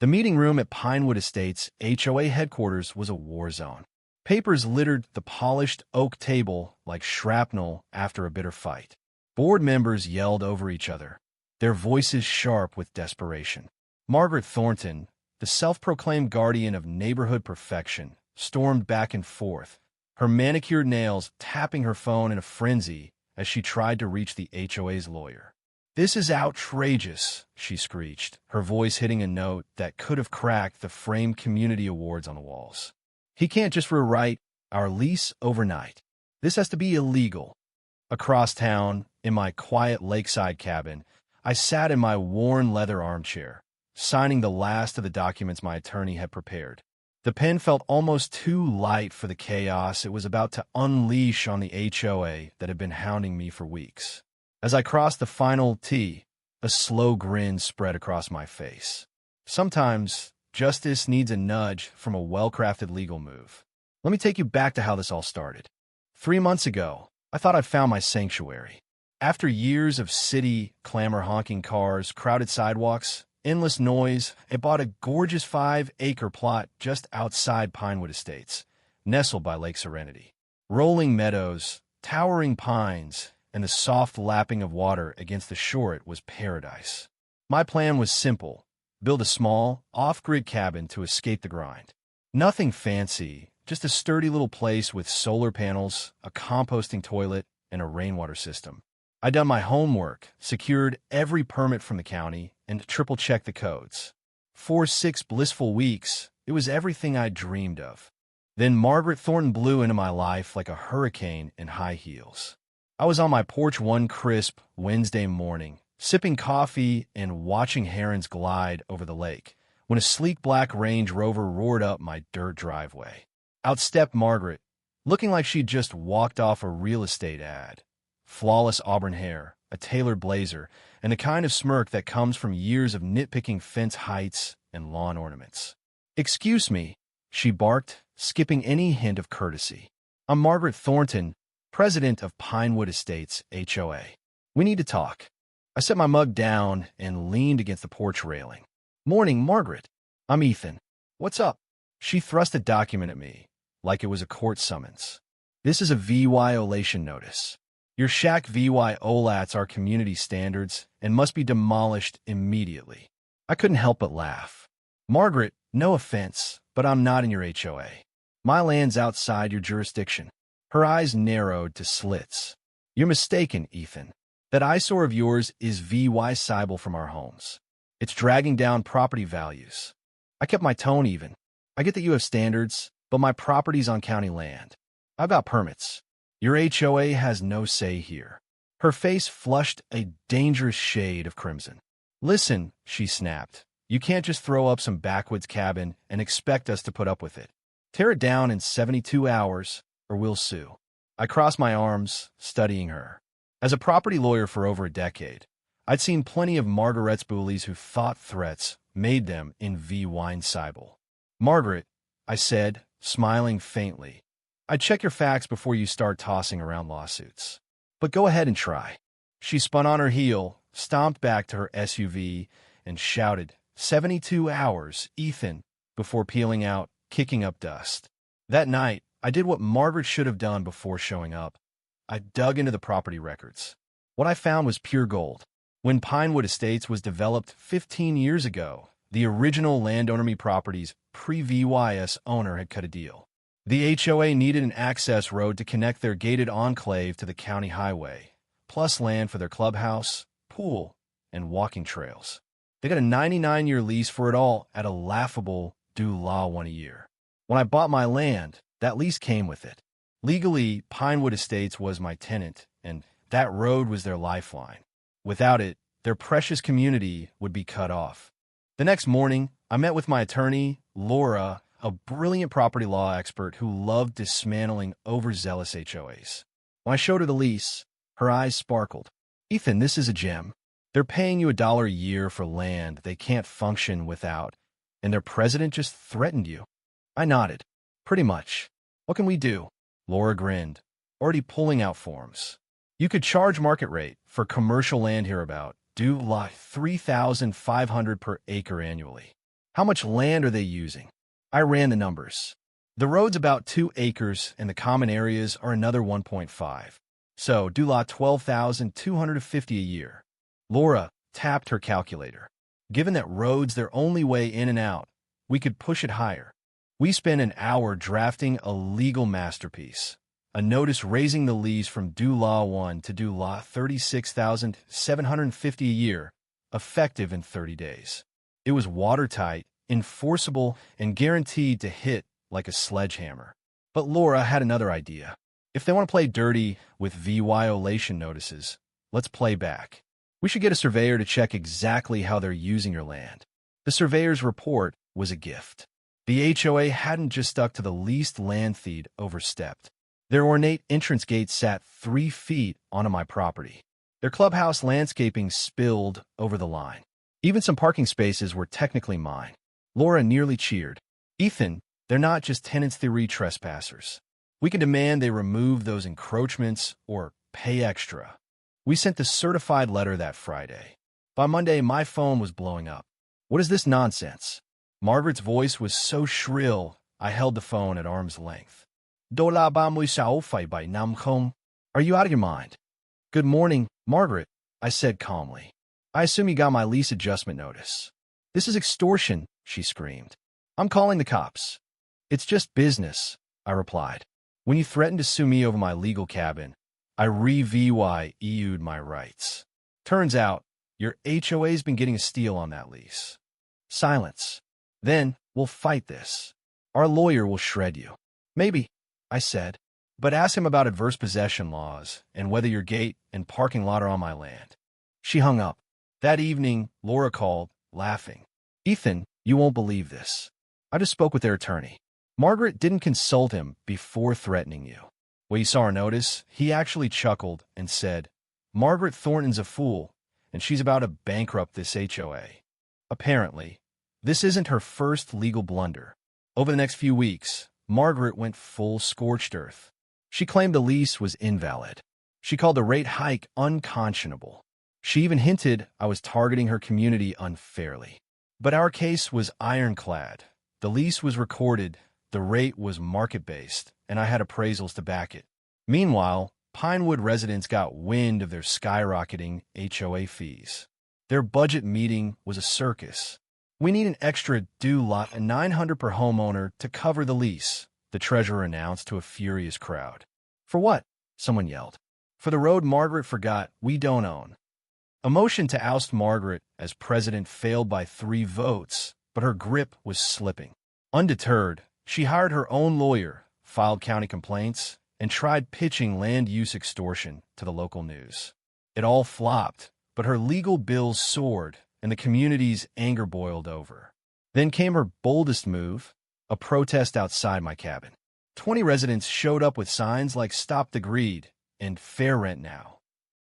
The meeting room at Pinewood Estates HOA headquarters was a war zone. Papers littered the polished oak table like shrapnel after a bitter fight. Board members yelled over each other, their voices sharp with desperation. Margaret Thornton, the self-proclaimed guardian of neighborhood perfection, stormed back and forth, her manicured nails tapping her phone in a frenzy as she tried to reach the HOA's lawyer. "This is outrageous," she screeched, her voice hitting a note that could have cracked the framed community awards on the walls. "He can't just rewrite our lease overnight. This has to be illegal." Across town, in my quiet lakeside cabin, I sat in my worn leather armchair, signing the last of the documents my attorney had prepared. The pen felt almost too light for the chaos it was about to unleash on the HOA that had been hounding me for weeks. As I crossed the final T, a slow grin spread across my face. Sometimes, justice needs a nudge from a well-crafted legal move. Let me take you back to how this all started. 3 months ago, I thought I'd found my sanctuary. After years of city clamor, honking cars, crowded sidewalks, endless noise, I bought a gorgeous 5-acre plot just outside Pinewood Estates, nestled by Lake Serenity. Rolling meadows, towering pines, and the soft lapping of water against the shore, it was paradise. My plan was simple: build a small, off-grid cabin to escape the grind. Nothing fancy, just a sturdy little place with solar panels, a composting toilet, and a rainwater system. I'd done my homework, secured every permit from the county, and triple-checked the codes. For 6 blissful weeks, it was everything I'd dreamed of. Then Margaret Thornton blew into my life like a hurricane in high heels. I was on my porch one crisp Wednesday morning, sipping coffee and watching herons glide over the lake, when a sleek black Range Rover roared up my dirt driveway. Out stepped Margaret, looking like she'd just walked off a real estate ad. Flawless auburn hair, a tailored blazer, and the kind of smirk that comes from years of nitpicking fence heights and lawn ornaments. "Excuse me," she barked, skipping any hint of courtesy. "I'm Margaret Thornton, president of Pinewood Estates HOA. We need to talk." I set my mug down and leaned against the porch railing. "Morning, Margaret. I'm Ethan. What's up?" She thrust a document at me, like it was a court summons. "This is a violation notice. Your shack violates our community standards and must be demolished immediately." I couldn't help but laugh. "Margaret, no offense, but I'm not in your HOA. My land's outside your jurisdiction." Her eyes narrowed to slits. "You're mistaken, Ethan. That eyesore of yours is viable from our homes. It's dragging down property values." I kept my tone even. "I get that you have standards, but my property's on county land. I've got permits. Your HOA has no say here." Her face flushed a dangerous shade of crimson. "Listen," she snapped, "you can't just throw up some backwoods cabin and expect us to put up with it. Tear it down in 72 hours, or we'll sue." I crossed my arms, studying her. As a property lawyer for over a decade, I'd seen plenty of Margaret's bullies who thought threats made them invincible. "Margaret," I said, smiling faintly, "I'd check your facts before you start tossing around lawsuits. But go ahead and try." She spun on her heel, stomped back to her SUV, and shouted, "72 hours, Ethan," before peeling out, kicking up dust. That night, I did what Margaret should have done before showing up. I dug into the property records. What I found was pure gold. When Pinewood Estates was developed 15 years ago, the original landowner property's previous owner had cut a deal. The HOA needed an access road to connect their gated enclave to the county highway, plus land for their clubhouse, pool, and walking trails. They got a 99-year lease for it all at a laughable $1 a year. When I bought my land, that lease came with it. Legally, Pinewood Estates was my tenant, and that road was their lifeline. Without it, their precious community would be cut off. The next morning, I met with my attorney, Laura, a brilliant property law expert who loved dismantling overzealous HOAs. When I showed her the lease, her eyes sparkled. "Ethan, this is a gem. They're paying you $1 a year for land they can't function without, and their president just threatened you." I nodded. "Pretty much. What can we do?" Laura grinned, already pulling out forms. "You could charge market rate for commercial land hereabout, do like $3,500 per acre annually. How much land are they using? I ran the numbers. The road's about 2 acres, and the common areas are another 1.5. So, do lot 12,250 a year. Laura tapped her calculator. Given that road's their only way in and out, we could push it higher. We spent an hour drafting a legal masterpiece. A notice raising the lease from due law 1 to due law 36,750 a year, effective in 30 days. It was watertight, enforceable, and guaranteed to hit like a sledgehammer. But Laura had another idea. If they want to play dirty with violation notices, let's play back. We should get a surveyor to check exactly how they're using your land. The surveyor's report was a gift. The HOA hadn't just stuck to the least land they'd overstepped. Their ornate entrance gate sat 3 feet onto my property. Their clubhouse landscaping spilled over the line. Even some parking spaces were technically mine. Laura nearly cheered. Ethan, they're not just tenants, they're trespassers. We can demand they remove those encroachments or pay extra. We sent the certified letter that Friday. By Monday, my phone was blowing up. What is this nonsense? Margaret's voice was so shrill, I held the phone at arm's length. Are you out of your mind? Good morning, Margaret, I said calmly. I assume you got my lease adjustment notice. This is extortion, she screamed. I'm calling the cops. It's just business, I replied. When you threatened to sue me over my legal cabin, I re-VYEU'd my rights. Turns out, your HOA's been getting a steal on that lease. Silence. Then, we'll fight this. Our lawyer will shred you. Maybe, I said, but ask him about adverse possession laws and whether your gate and parking lot are on my land. She hung up. That evening, Laura called, laughing. Ethan, you won't believe this. I just spoke with their attorney. Margaret didn't consult him before threatening you. When he saw her notice, he actually chuckled and said, Margaret Thornton's a fool, and she's about to bankrupt this HOA. Apparently, this isn't her first legal blunder. Over the next few weeks, Margaret went full scorched earth. She claimed the lease was invalid. She called the rate hike unconscionable. She even hinted I was targeting her community unfairly. But our case was ironclad. The lease was recorded, the rate was market-based, and I had appraisals to back it. Meanwhile, Pinewood residents got wind of their skyrocketing HOA fees. Their budget meeting was a circus. We need an extra due lot of $900 per homeowner to cover the lease, the treasurer announced to a furious crowd. For what? Someone yelled. For the road Margaret forgot we don't own. A motion to oust Margaret as president failed by 3 votes, but her grip was slipping. Undeterred, she hired her own lawyer, filed county complaints, and tried pitching land use extortion to the local news. It all flopped, but her legal bills soared, and the community's anger boiled over. Then came her boldest move, a protest outside my cabin. 20 residents showed up with signs like Stop the Greed and Fair Rent Now.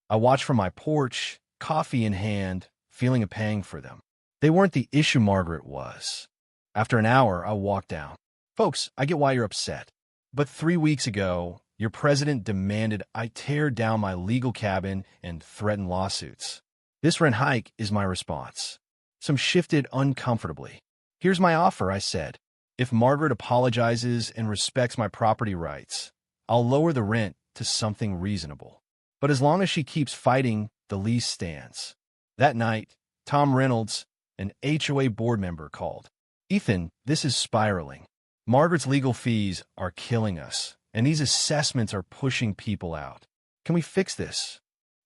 I watched from my porch, coffee in hand, feeling a pang for them. They weren't the issue Margaret was. After an hour, I walked down. Folks, I get why you're upset. But 3 weeks ago, your president demanded I tear down my legal cabin and threaten lawsuits. This rent hike is my response. Some shifted uncomfortably. Here's my offer, I said. If Margaret apologizes and respects my property rights, I'll lower the rent to something reasonable. But as long as she keeps fighting, the lease stands. That night, Tom Reynolds, an HOA board member, called. Ethan, this is spiraling. Margaret's legal fees are killing us, and these assessments are pushing people out. Can we fix this?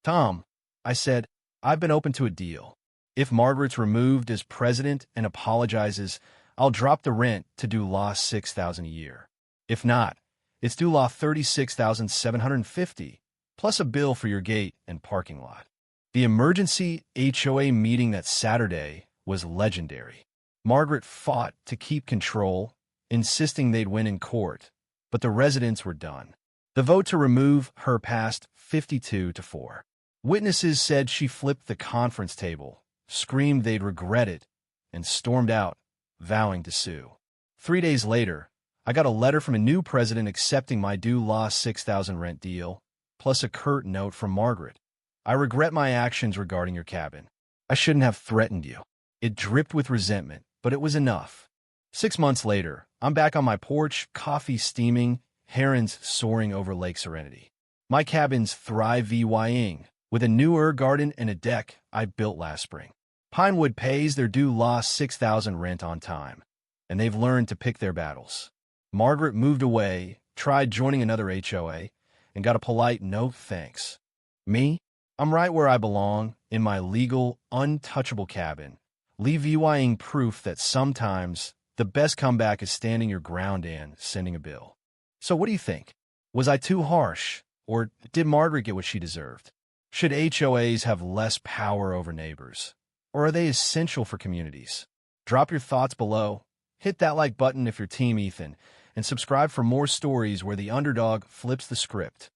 Tom, I said, I've been open to a deal. If Margaret's removed as president and apologizes, I'll drop the rent to due law $6,000 a year. If not, it's due law $36,750, plus a bill for your gate and parking lot. The emergency HOA meeting that Saturday was legendary. Margaret fought to keep control, insisting they'd win in court, but the residents were done. The vote to remove her passed 52-4. Witnesses said she flipped the conference table, screamed they'd regret it, and stormed out, vowing to sue. 3 days later, I got a letter from a new president accepting my due law $6,000 rent deal, plus a curt note from Margaret. I regret my actions regarding your cabin. I shouldn't have threatened you. It dripped with resentment, but it was enough. 6 months later, I'm back on my porch, coffee steaming, herons soaring over Lake Serenity. My cabin's thriving, with a new herb garden and a deck I built last spring. Pinewood pays their due lost $6,000 rent on time, and they've learned to pick their battles. Margaret moved away, tried joining another HOA, and got a polite no thanks. Me? I'm right where I belong, in my legal, untouchable cabin, levying proof that sometimes the best comeback is standing your ground and sending a bill. So what do you think? Was I too harsh, or did Margaret get what she deserved? Should HOAs have less power over neighbors, or are they essential for communities? Drop your thoughts below, hit that like button if you're Team Ethan, and subscribe for more stories where the underdog flips the script.